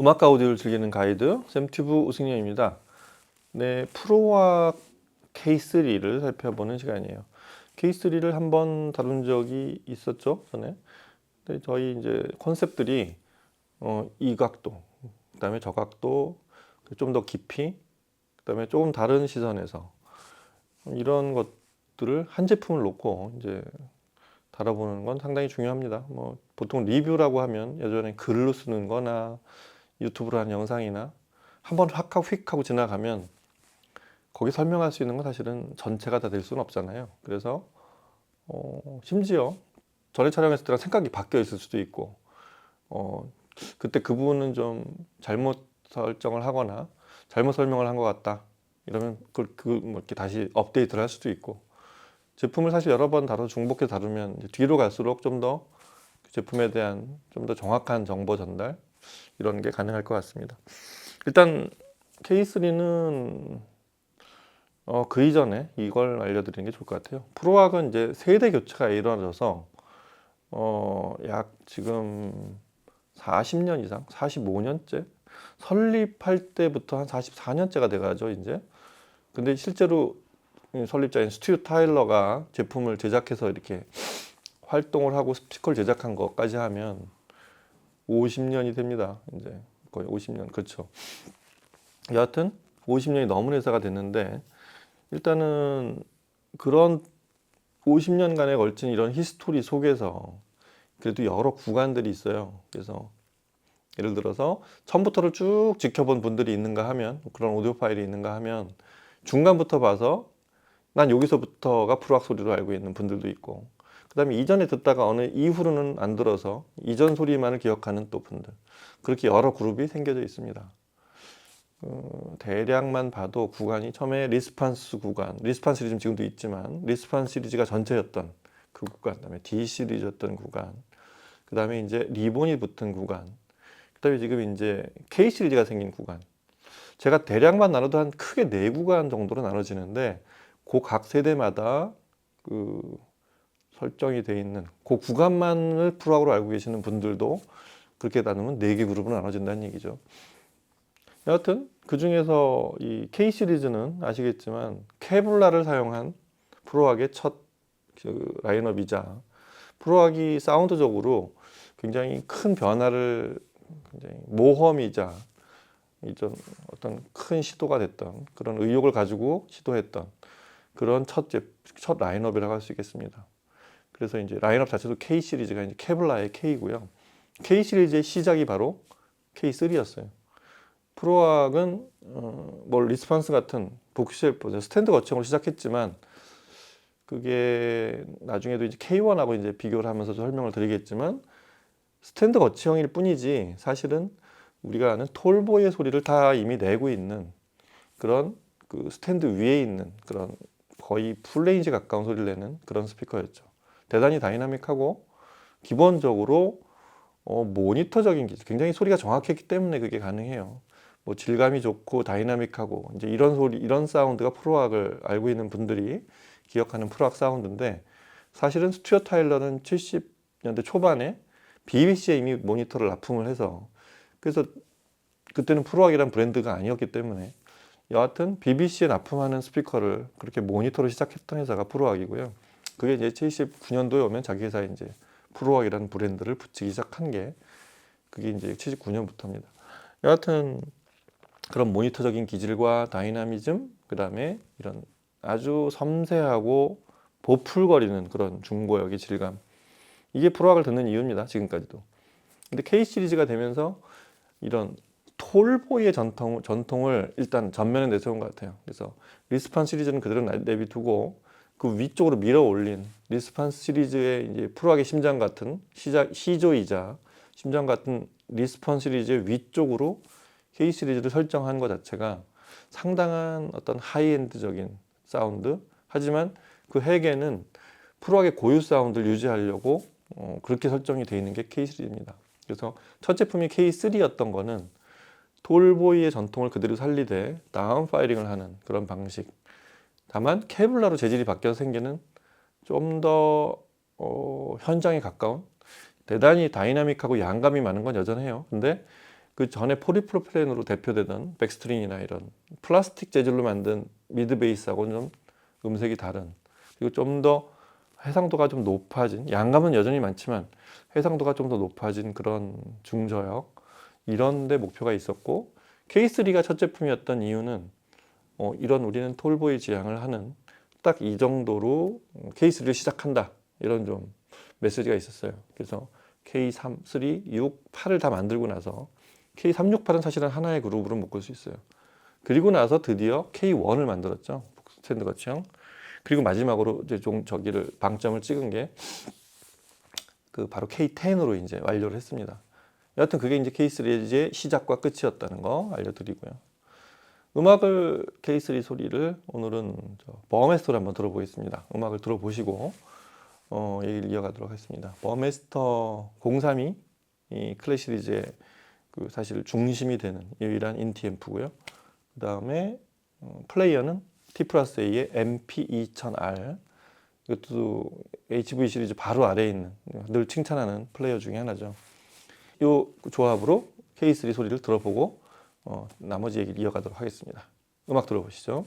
음악과 오디오를 즐기는 가이드 샘튜브 우승영입니다. 네, 프로와 K3를 살펴보는 시간이에요. K3를 한번 다룬 적이 있었죠, 전에. 근데 저희 이제 컨셉들이 이 각도, 그다음에 저 각도, 좀 더 깊이, 그다음에 조금 다른 시선에서 이런 것들을 한 제품을 놓고 이제 다뤄보는 건 상당히 중요합니다. 뭐 보통 리뷰라고 하면 예전에 글로 쓰는 거나 유튜브로 한 영상이나 한번 확 하고 휙 하고 지나가면 거기 설명할 수 있는 건 사실은 전체가 다 될 수는 없잖아요. 그래서 심지어 전에 촬영했을 때랑 생각이 바뀌어 있을 수도 있고 그때 그 부분은 좀 잘못 설정을 하거나 잘못 설명을 한 것 같다 이러면 뭐 이렇게 다시 업데이트를 할 수도 있고, 제품을 사실 여러 번 중복해서 다루면 이제 뒤로 갈수록 좀 더 제품에 대한 좀 더 정확한 정보 전달 이런 게 가능할 것 같습니다. 일단 K3는 그 이전에 이걸 알려드리는 게 좋을 것 같아요. 프로학은 이제 세대 교체가 이루어져서 약 지금 40년 이상, 45년째, 설립할 때부터 한 44년째가 돼가죠 이제. 근데 실제로 설립자인 스튜어트 타일러가 제품을 제작해서 이렇게 활동을 하고 스피커를 제작한 것까지 하면 50년이 됩니다. 이제 거의 50년, 그렇죠. 여하튼 50년이 넘은 회사가 됐는데, 일단은 그런 50년간에 걸친 이런 히스토리 속에서 그래도 여러 구간들이 있어요. 그래서 예를 들어서 처음부터를 쭉 지켜본 분들이 있는가 하면, 그런 오디오 파일이 있는가 하면 중간부터 봐서 난 여기서부터가 프로악 소리로 알고 있는 분들도 있고, 그 다음에 이전에 듣다가 어느 이후로는 안 들어서 이전 소리만을 기억하는 또 분들, 그렇게 여러 그룹이 생겨져 있습니다. 대략만 봐도 구간이 처음에 리스판스 구간, 리스판 시리즈는 지금도 있지만 리스판 시리즈가 전체였던 그 구간, 그다음에 D 시리즈였던 구간, 그 다음에 이제 리본이 붙은 구간, 그 다음에 지금 이제 K 시리즈가 생긴 구간. 제가 대략만 나눠도 한 크게 4구간 정도로 나눠지는데, 그 각 세대마다 그 설정이 돼 있는 그 구간만을 프로학으로 알고 계시는 분들도 그렇게 나누면 4개 그룹으로 나눠진다는 얘기죠. 여하튼 그 중에서 이 K 시리즈는 아시겠지만 케블라를 사용한 프로학의 첫 라인업이자 프로학이 사운드적으로 굉장히 큰 변화를, 굉장히 모험이자 이전 어떤 큰 시도가 됐던 그런 의욕을 가지고 시도했던 그런 첫 라인업이라고 할 수 있겠습니다. 그래서 이제 라인업 자체도 K 시리즈가 이제 케블라의 K고요. K 시리즈의 시작이 바로 K3였어요. 프로학은 뭐 리스판스 같은 복쉘프 스탠드 거치형으로 시작했지만, 그게 나중에도 이제 K1하고 이제 비교를 하면서 설명을 드리겠지만, 스탠드 거치형일 뿐이지 사실은 우리가 아는 톨보이의 소리를 다 이미 내고 있는 그런 그 스탠드 위에 있는 그런 거의 풀레인지 가까운 소리를 내는 그런 스피커였죠. 대단히 다이나믹하고 기본적으로 모니터적인 기술, 굉장히 소리가 정확했기 때문에 그게 가능해요. 뭐 질감이 좋고 다이나믹하고 이제 이런 소리, 이런 사운드가 프로악을 알고 있는 분들이 기억하는 프로악 사운드인데, 사실은 스튜어트 타일러는 70년대 초반에 BBC에 이미 모니터를 납품을 해서, 그래서 그때는 프로악이란 브랜드가 아니었기 때문에 여하튼 BBC에 납품하는 스피커를 그렇게 모니터로 시작했던 회사가 프로악이고요. 그게 이제 79년도에 오면 자기 회사에 이제 프로악이라는 브랜드를 붙이기 시작한 게, 그게 이제 79년부터입니다. 여하튼 그런 모니터적인 기질과 다이나미즘, 그 다음에 이런 아주 섬세하고 보풀거리는 그런 중고역의 질감, 이게 프로악을 듣는 이유입니다. 지금까지도. 근데 K 시리즈가 되면서 이런 톨보이의 전통을 일단 전면에 내세운 것 같아요. 그래서 리스판 시리즈는 그대로 내비두고 그 위쪽으로 밀어 올린 리스판 시리즈의 이제 프로악의 심장 같은 시조이자 심장 같은 리스판 시리즈의 위쪽으로 K 시리즈를 설정한 것 자체가 상당한 어떤 하이엔드적인 사운드, 하지만 그 핵에는 프로악의 고유 사운드를 유지하려고 그렇게 설정이 되어 있는 게 K 시리즈입니다. 그래서 첫 제품이 K3였던 거는 톨보이의 전통을 그대로 살리되 다운 파이링을 하는 그런 방식, 다만 케블라로 재질이 바뀌어서 생기는 좀 더 현장에 가까운, 대단히 다이나믹하고 양감이 많은 건 여전해요. 근데 그 전에 폴리프로필렌으로 대표되던 백스트링이나 이런 플라스틱 재질로 만든 미드 베이스하고는 좀 음색이 다른, 그리고 좀 더 해상도가 좀 높아진, 양감은 여전히 많지만 해상도가 좀 더 높아진 그런 중저역, 이런 데 목표가 있었고, K3가 첫 제품이었던 이유는 이런 우리는 톨보이 지향을 하는 딱 이 정도로 K3를 시작한다, 이런 좀 메시지가 있었어요. 그래서 K3, 3, 6, 8을 다 만들고 나서 K3, 6, 8은 사실은 하나의 그룹으로 묶을 수 있어요. 그리고 나서 드디어 K1을 만들었죠. 스탠드 거치형. 그리고 마지막으로 이제 좀 저기를 방점을 찍은 게 그 바로 K10으로 이제 완료를 했습니다. 여하튼 그게 이제 K3의 시작과 끝이었다는 거 알려드리고요. 음악을 K3 소리를 오늘은 버메스터로 한번 들어보겠습니다. 음악을 들어보시고 얘기를 이어가도록 하겠습니다. 버메스터 032, 이 클래 시리즈의 그 사실 중심이 되는 유일한 인티 앰프고요. 그 다음에 플레이어는 T+A의 MP2000R, 이것도 HV 시리즈 바로 아래에 있는, 늘 칭찬하는 플레이어 중에 하나죠. 이 조합으로 K3 소리를 들어보고 나머지 얘기를 이어가도록 하겠습니다. 음악 들어보시죠.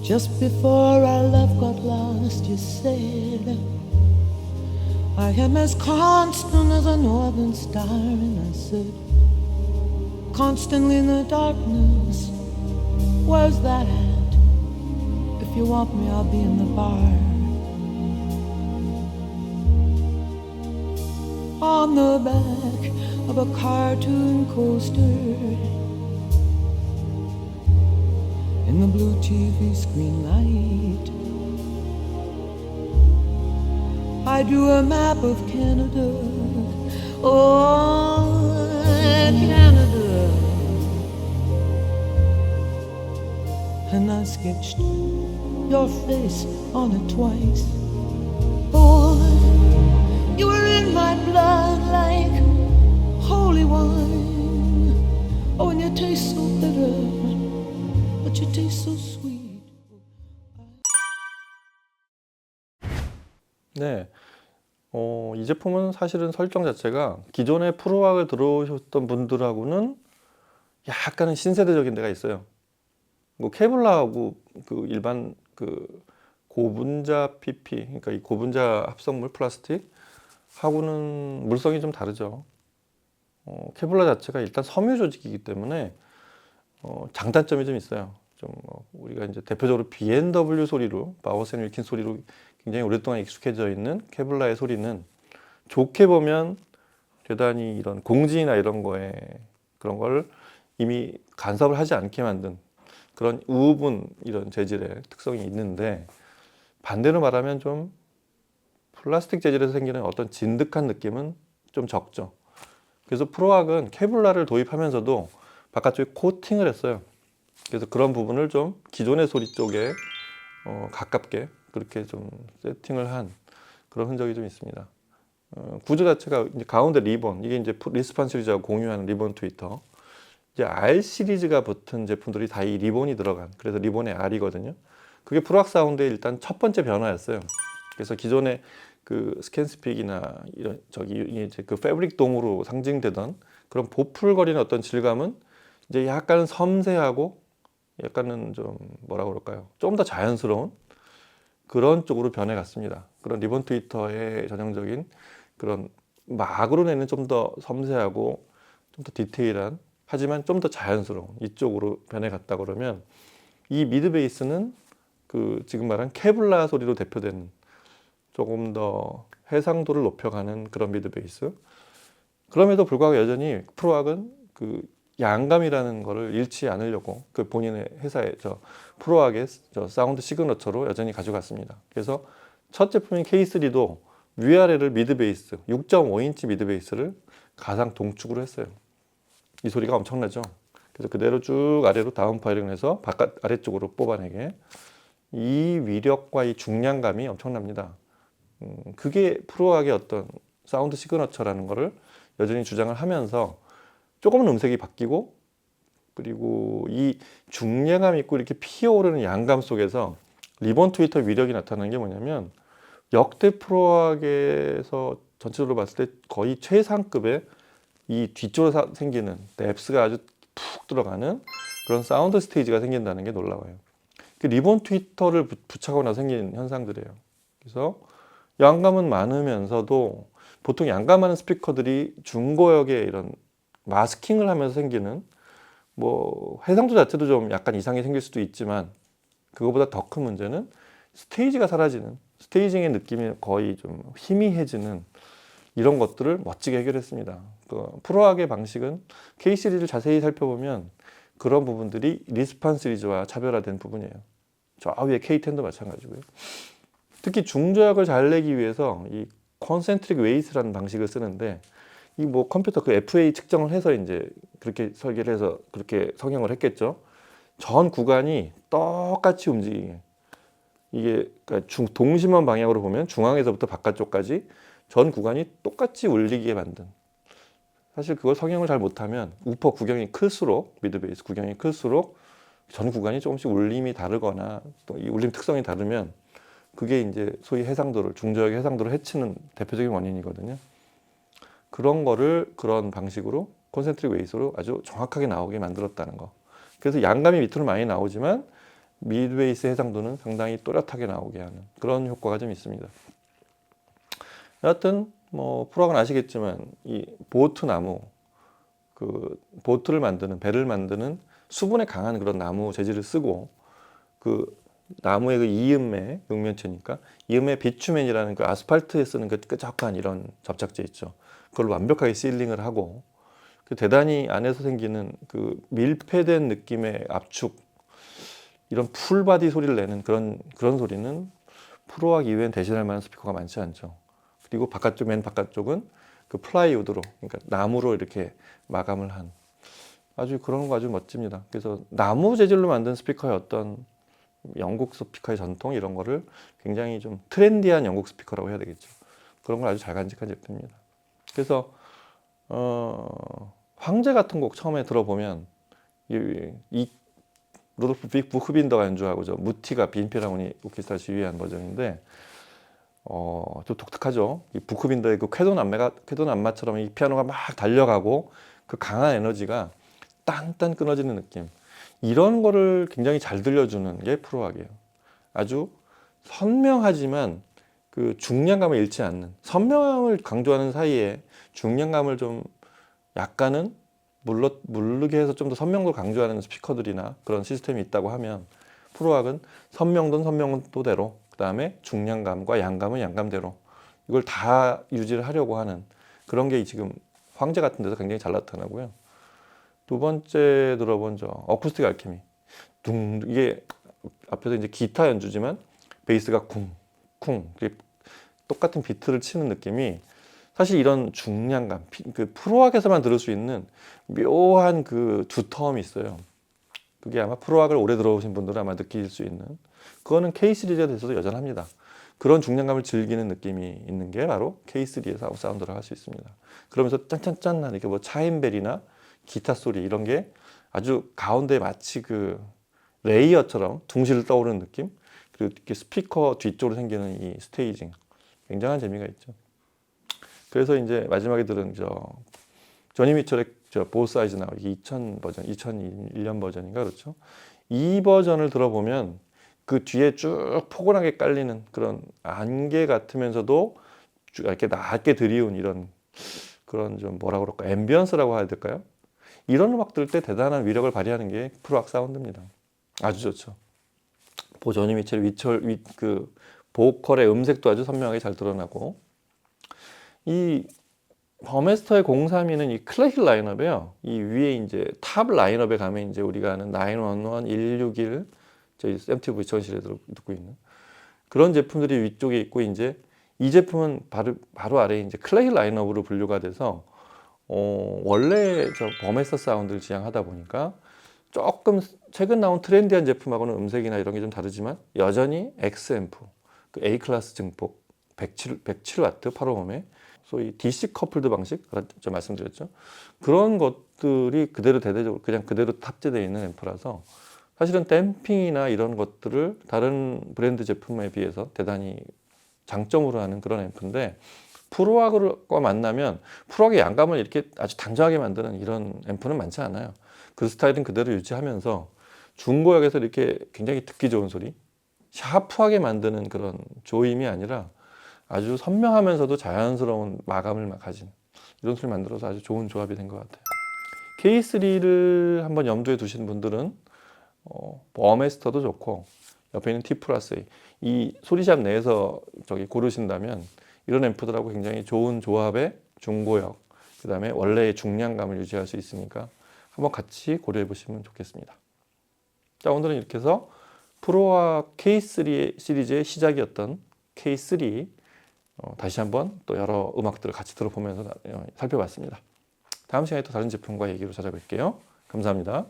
Just before our love got lost, you said, I am as constant as a northern star. And I said, constantly in the darkness, where's that at? If you want me, I'll be in the bar. On the back of a cartoon coaster, in the blue TV screen light, I drew a map of Canada. Oh, Canada. And I sketched your face on it twice. Oh, you were in my blood like holy wine. Oh, and you taste so bitter, but you taste so sweet. 네. 이 제품은 사실은 설정 자체가 기존에 프로왁을 들어오셨던 분들하고는 약간은 신세대적인 데가 있어요. 뭐 케블라하고 그 일반 그 고분자 PP, 그러니까 이 고분자 합성물 플라스틱 하고는 물성이 좀 다르죠. 케블라 자체가 일단 섬유 조직이기 때문에 장단점이 좀 있어요. 좀 우리가 이제 대표적으로 BMW 소리로, 바우스 앤 윌킨 소리로 굉장히 오랫동안 익숙해져 있는 케블라의 소리는 좋게 보면 대단히 이런 공진이나 이런 거에 그런 걸 이미 간섭을 하지 않게 만든 그런 우분 이런 재질의 특성이 있는데, 반대로 말하면 좀 플라스틱 재질에서 생기는 어떤 진득한 느낌은 좀 적죠. 그래서 프로왁은 케블라를 도입하면서도 바깥쪽에 코팅을 했어요. 그래서 그런 부분을 좀 기존의 소리 쪽에 가깝게 그렇게 좀 세팅을 한 그런 흔적이 좀 있습니다. 구조 자체가 이제 가운데 리본, 이게 이제 리스판 시리즈하고 공유하는 리본 트위터. 이제 R 시리즈가 붙은 제품들이 다 이 리본이 들어간, 그래서 리본의 R이거든요. 그게 프로왁 사운드의 일단 첫 번째 변화였어요. 그래서 기존의 그 스캔스픽이나 이런 이제 그 패브릭 돔으로 상징되던 그런 보풀거리는 어떤 질감은 이제 약간은 섬세하고 약간은 좀 뭐라 그럴까요? 좀 더 자연스러운 그런 쪽으로 변해갔습니다. 그런 리본 트위터의 전형적인 그런 막으로 내는 좀 더 섬세하고 좀 더 디테일한, 하지만 좀 더 자연스러운 이쪽으로 변해갔다 그러면, 이 미드 베이스는 그 지금 말한 케블라 소리로 대표되는 조금 더 해상도를 높여가는 그런 미드 베이스. 그럼에도 불구하고 여전히 프로왁은 그 양감이라는 거를 잃지 않으려고 그 본인의 회사의 저 프로왁의 저 사운드 시그너처로 여전히 가져갔습니다. 그래서 첫 제품인 K3도 위아래를 미드 베이스 6.5인치 미드 베이스를 가상 동축으로 했어요. 이 소리가 엄청나죠. 그래서 그대로 쭉 아래로 다운파이링을 해서 바깥 아래쪽으로 뽑아내게, 이 위력과 이 중량감이 엄청납니다. 그게 프로왁의 어떤 사운드 시그너처라는 거를 여전히 주장을 하면서 조금은 음색이 바뀌고, 그리고 이 중량감 있고 이렇게 피어오르는 양감 속에서 리본 트위터 위력이 나타나는 게 뭐냐면, 역대 프로왁에서 전체적으로 봤을 때 거의 최상급의 이 뒤쪽으로 생기는 뎁스가 아주 푹 들어가는 그런 사운드 스테이지가 생긴다는 게 놀라워요. 그 리본 트위터를 부착하고 나서 생긴 현상들이에요. 그래서 양감은 많으면서도 보통 양감 많은 스피커들이 중고역의 이런 마스킹을 하면서 생기는, 뭐 해상도 자체도 좀 약간 이상이 생길 수도 있지만, 그거보다 더 큰 문제는 스테이지가 사라지는, 스테이징의 느낌이 거의 좀 희미해지는 이런 것들을 멋지게 해결했습니다. 그 프로왁의 방식은 K 시리즈를 자세히 살펴보면 그런 부분들이 리스판 시리즈와 차별화된 부분이에요. 저 위에 K10도 마찬가지고요. 특히 중저역을 잘 내기 위해서 이 컨센트릭 웨이트라는 방식을 쓰는데, 이 뭐 컴퓨터 그 FA 측정을 해서 이제 그렇게 설계를 해서 그렇게 성형을 했겠죠. 전 구간이 똑같이 움직이게, 이게 그러니까 동심원 방향으로 보면 중앙에서부터 바깥쪽까지 전 구간이 똑같이 울리게 만든, 사실 그걸 성형을 잘 못하면 우퍼 구경이 클수록, 미드 베이스 구경이 클수록 전 구간이 조금씩 울림이 다르거나 또 이 울림 특성이 다르면 그게 이제 소위 해상도를, 중저역의 해상도를 해치는 대표적인 원인이거든요. 그런 거를 그런 방식으로 컨센트릭 웨이스로 아주 정확하게 나오게 만들었다는 거. 그래서 양감이 밑으로 많이 나오지만 미드베이스 해상도는 상당히 또렷하게 나오게 하는 그런 효과가 좀 있습니다. 여하튼 뭐 프로학은 아시겠지만 이 보트 나무, 그 보트를 만드는, 배를 만드는 수분에 강한 그런 나무 재질을 쓰고, 그 나무의 그 이음매, 육면체니까 이음매 비추맨이라는 그 아스팔트에 쓰는 그 끈적한 이런 접착제 있죠. 그걸 완벽하게 실링을 하고, 그 대단히 안에서 생기는 그 밀폐된 느낌의 압축, 이런 풀바디 소리를 내는 그런 소리는 프로악 이외엔 대신할 만한 스피커가 많지 않죠. 그리고 맨 바깥쪽은 그 플라이우드로, 그러니까 나무로 이렇게 마감을 한 아주 그런 거 아주 멋집니다. 그래서 나무 재질로 만든 스피커의 어떤 영국 스피커의 전통 이런 거를 굉장히 좀 트렌디한 영국 스피커라고 해야 되겠죠. 그런 걸 아주 잘 간직한 제품입니다. 그래서 황제 같은 곡 처음에 들어보면 이 루돌프 부흐빈더가 연주하고 저 무티가 빈필하모니 오케스트라 지휘한 버전인데 좀 독특하죠. 이 부흐빈더의 그 쾌돈 안마처럼 이 피아노가 막 달려가고 그 강한 에너지가 딴딴 끊어지는 느낌, 이런 거를 굉장히 잘 들려주는 게 프로악이에요. 아주 선명하지만 그 중량감을 잃지 않는, 선명함을 강조하는 사이에 중량감을 좀 약간은 무르게 해서 좀 더 선명도를 강조하는 스피커들이나 그런 시스템이 있다고 하면, 프로악은 선명도는 선명도대로, 그 다음에 중량감과 양감은 양감대로 이걸 다 유지를 하려고 하는 그런 게 지금 황제 같은 데서 굉장히 잘 나타나고요. 두 번째 들어본 저 어쿠스틱 알케미, 이게 앞에서 이제 기타 연주지만 베이스가 쿵쿵 똑같은 비트를 치는 느낌이, 사실 이런 중량감, 그 프로악에서만 들을 수 있는 묘한 그 두터움이 있어요. 그게 아마 프로악을 오래 들어오신 분들은 아마 느낄 수 있는, 그거는 K 시리즈에 대해서도 여전합니다. 그런 중량감을 즐기는 느낌이 있는 게 바로 K3의 사운드를 할 수 있습니다. 그러면서 짠짠짠 이렇게 뭐 차임벨이나 기타 소리 이런 게 아주 가운데 마치 그 레이어처럼 둥실 떠오르는 느낌, 그리고 이렇게 스피커 뒤쪽으로 생기는 이 스테이징, 굉장한 재미가 있죠. 그래서 이제 마지막에 들은 조니 미첼의 보스 아이즈 나우, 2000 버전, 2001년 버전인가, 그렇죠? 이 버전을 들어보면 그 뒤에 쭉 포근하게 깔리는 그런 안개 같으면서도 이렇게 낮게 드리운 이런 그런 좀 뭐라 그럴까, 앰비언스라고 해야 될까요? 이런 음악 들을 때 대단한 위력을 발휘하는 게 프로악 사운드입니다. 아주 좋죠. 조니 미첼 그 보컬의 음색도 아주 선명하게 잘 드러나고, 이 버메스터의 032는 이 클래식 라인업이에요. 이 위에 이제 탑 라인업에 가면 이제 우리가 아는 911, 161, 저희 MTV 2000 듣고 있는 그런 제품들이 위쪽에 있고, 이제 이 제품은 바로 아래에 이제 클래식 라인업으로 분류가 돼서 원래 저 버메스터 사운드를 지향하다 보니까 조금 최근 나온 트렌디한 제품하고는 음색이나 이런 게 좀 다르지만 여전히 X앰프, 그 A 클래스 증폭 107W 8호음에 소위 DC 커플드 방식, 좀 말씀드렸죠. 그런 것들이 그대로 대대적으로 그냥 그대로 탑재되어 있는 앰프라서 사실은 댐핑이나 이런 것들을 다른 브랜드 제품에 비해서 대단히 장점으로 하는 그런 앰프인데, 프로악과 만나면 프로악의 양감을 이렇게 아주 단정하게 만드는 이런 앰프는 많지 않아요. 그 스타일은 그대로 유지하면서 중고역에서 이렇게 굉장히 듣기 좋은 소리, 샤프하게 만드는 그런 조임이 아니라 아주 선명하면서도 자연스러운 마감을 가진 이런 소리 만들어서 아주 좋은 조합이 된 것 같아요. K3를 한번 염두에 두시는 분들은 버메스터도 좋고 옆에 있는 T+A 이 소리샵 내에서 고르신다면 이런 앰프들하고 굉장히 좋은 조합의 중고역, 그 다음에 원래의 중량감을 유지할 수 있으니까 한번 같이 고려해 보시면 좋겠습니다. 자, 오늘은 이렇게 해서 프로와 K3 시리즈의 시작이었던 K3 다시 한번 또 여러 음악들을 같이 들어보면서 살펴봤습니다. 다음 시간에 또 다른 제품과 얘기로 찾아뵐게요. 감사합니다.